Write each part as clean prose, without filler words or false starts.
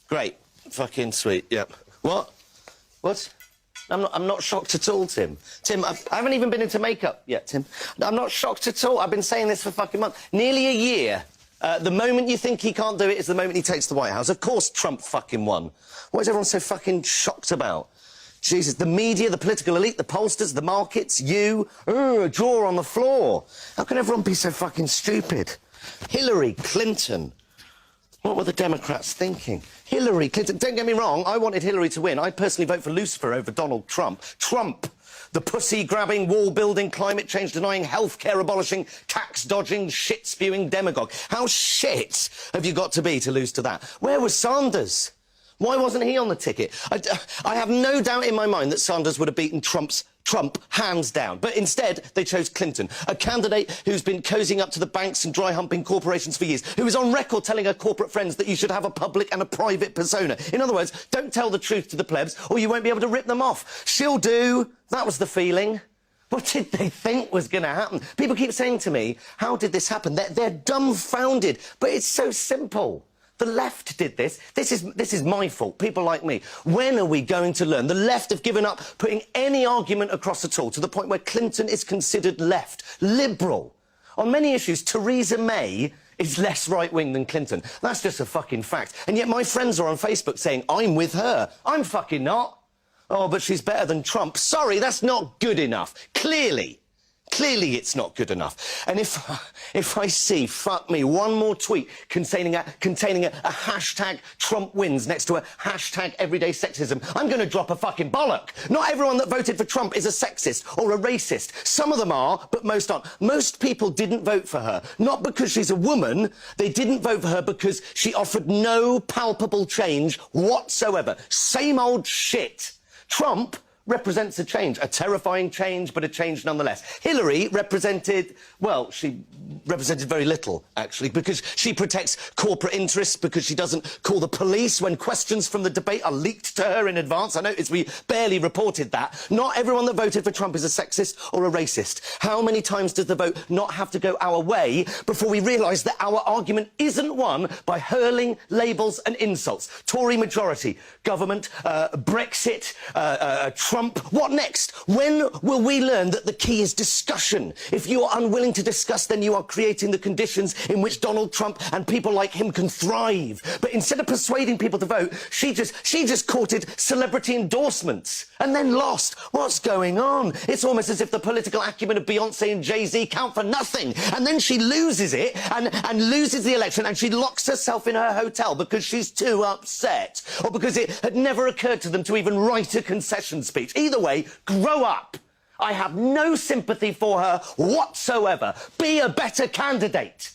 Great. Fucking sweet, yep. What? What? I'm not shocked at all, Tim. Tim, I haven't even been into makeup yet, Tim. I'm not shocked at all. I've been saying this for fucking months. Nearly a year. The moment you think he can't do it is the moment he takes the White House. Of course Trump fucking won. What is everyone so fucking shocked about? Jesus, the media, the political elite, the pollsters, the markets, you, a jaw on the floor. How can everyone be so fucking stupid? Hillary Clinton. What were the Democrats thinking? Hillary Clinton. Don't get me wrong, I wanted Hillary to win. I'd personally vote for Lucifer over Donald Trump. Trump, the pussy-grabbing, wall-building, climate change-denying, health-care abolishing, tax-dodging, shit-spewing demagogue. How shit have you got to be to lose to that? Where was Sanders? Why wasn't he on the ticket? I have no doubt in my mind that Sanders would have beaten Trump hands down. But instead, they chose Clinton, a candidate who's been cozying up to the banks and dry-humping corporations for years, who is on record telling her corporate friends that you should have a public and a private persona. In other words, don't tell the truth to the plebs or you won't be able to rip them off. She'll do. That was the feeling. What did they think was going to happen? People keep saying to me, how did this happen? They're dumbfounded. But it's so simple. The left did this. This is my fault, people like me. When are we going to learn? The left have given up putting any argument across at all, to the point where Clinton is considered left, liberal. On many issues, Theresa May is less right-wing than Clinton. That's just a fucking fact. And yet my friends are on Facebook saying, I'm with her. I'm fucking not. Oh, but she's better than Trump. Sorry, that's not good enough. Clearly it's not good enough. And if I see, fuck me, one more tweet containing a hashtag Trump wins next to a hashtag everyday sexism, I'm going to drop a fucking bollock. Not everyone that voted for Trump is a sexist or a racist. Some of them are, but most aren't. Most people didn't vote for her, not because she's a woman. They didn't vote for her because she offered no palpable change whatsoever. Same old shit. Trump represents a change, a terrifying change, but a change nonetheless. Hillary represented, well, she represented very little, actually, because she protects corporate interests, because she doesn't call the police when questions from the debate are leaked to her in advance. I noticed we barely reported that. Not everyone that voted for Trump is a sexist or a racist. How many times does the vote not have to go our way before we realise that our argument isn't won by hurling labels and insults? Tory majority, government, Brexit, Trump. What next? When will we learn that the key is discussion? If you are unwilling to discuss, then you are creating the conditions in which Donald Trump and people like him can thrive. But instead of persuading people to vote, she just courted celebrity endorsements and then lost. What's going on? It's almost as if the political acumen of Beyonce and Jay-Z count for nothing. And then she loses it and loses the election, and she locks herself in her hotel because she's too upset, or because it had never occurred to them to even write a concession speech. Either way, grow up. I have no sympathy for her whatsoever. Be a better candidate.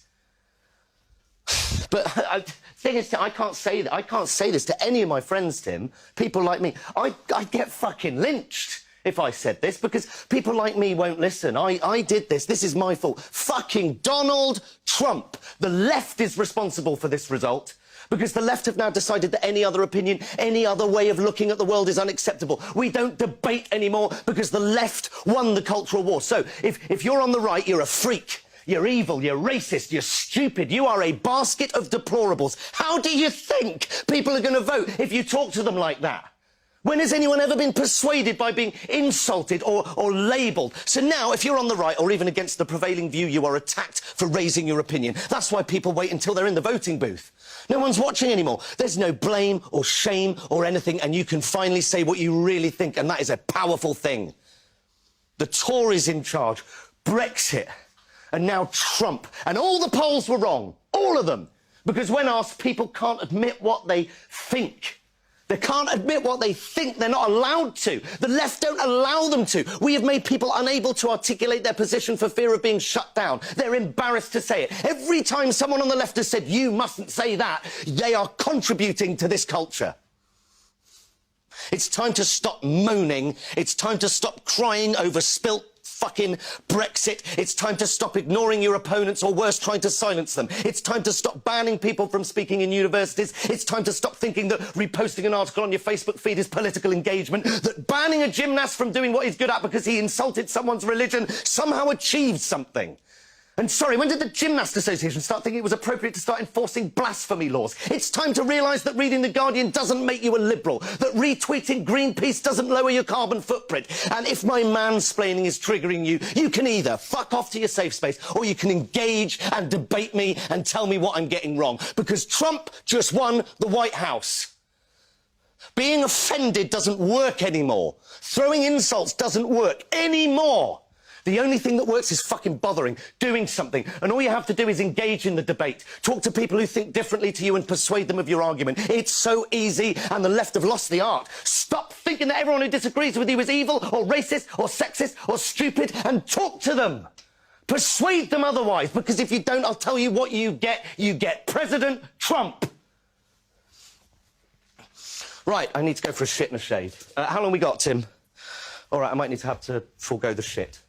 But the thing is, I can't say this to any of my friends, Tim. People like me. I'd get fucking lynched if I said this, because people like me won't listen. I did this. This is my fault. Fucking Donald Trump. The left is responsible for this result, because the left have now decided that any other opinion, any other way of looking at the world is unacceptable. We don't debate anymore because the left won the cultural war. So if you're on the right, you're a freak. You're evil, you're racist, you're stupid, you are a basket of deplorables. How do you think people are going to vote if you talk to them like that? When has anyone ever been persuaded by being insulted or labelled? So now, if you're on the right or even against the prevailing view, you are attacked for raising your opinion. That's why people wait until they're in the voting booth. No one's watching anymore. There's no blame or shame or anything, and you can finally say what you really think, and that is a powerful thing. The Tories in charge, Brexit, and now Trump. And all the polls were wrong. All of them. Because when asked, people can't admit what they think. They can't admit what they think. They're not allowed to. The left don't allow them to. We have made people unable to articulate their position for fear of being shut down. They're embarrassed to say it. Every time someone on the left has said, you mustn't say that, they are contributing to this culture. It's time to stop moaning. It's time to stop crying over spilt fucking Brexit. It's time to stop ignoring your opponents, or worse, trying to silence them. It's time to stop banning people from speaking in universities. It's time to stop thinking that reposting an article on your Facebook feed is political engagement, that banning a gymnast from doing what he's good at because he insulted someone's religion somehow achieves something. And sorry, when did the Gymnast Association start thinking it was appropriate to start enforcing blasphemy laws? It's time to realise that reading The Guardian doesn't make you a liberal, that retweeting Greenpeace doesn't lower your carbon footprint. And if my mansplaining is triggering you, you can either fuck off to your safe space or you can engage and debate me and tell me what I'm getting wrong. Because Trump just won the White House. Being offended doesn't work anymore. Throwing insults doesn't work anymore. The only thing that works is fucking bothering, doing something. And all you have to do is engage in the debate. Talk to people who think differently to you and persuade them of your argument. It's so easy, and the left have lost the art. Stop thinking that everyone who disagrees with you is evil or racist or sexist or stupid, and talk to them. Persuade them otherwise, because if you don't, I'll tell you what you get. You get President Trump. Right, I need to go for a shit and a shave. How long we got, Tim? All right, I might need to have to forego the shit.